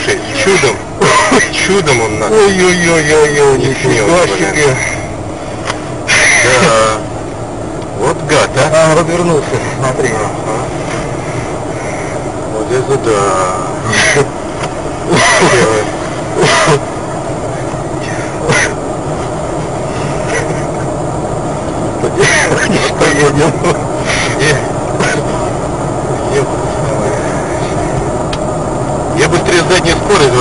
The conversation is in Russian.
Слушай, чудом он нас. Ой-ой-ой-ой-ой, нифига себе. Да. Вот гад, а? А, он развернулся, смотри. Вот это да. Поедем. Я быстрее заднюю скорость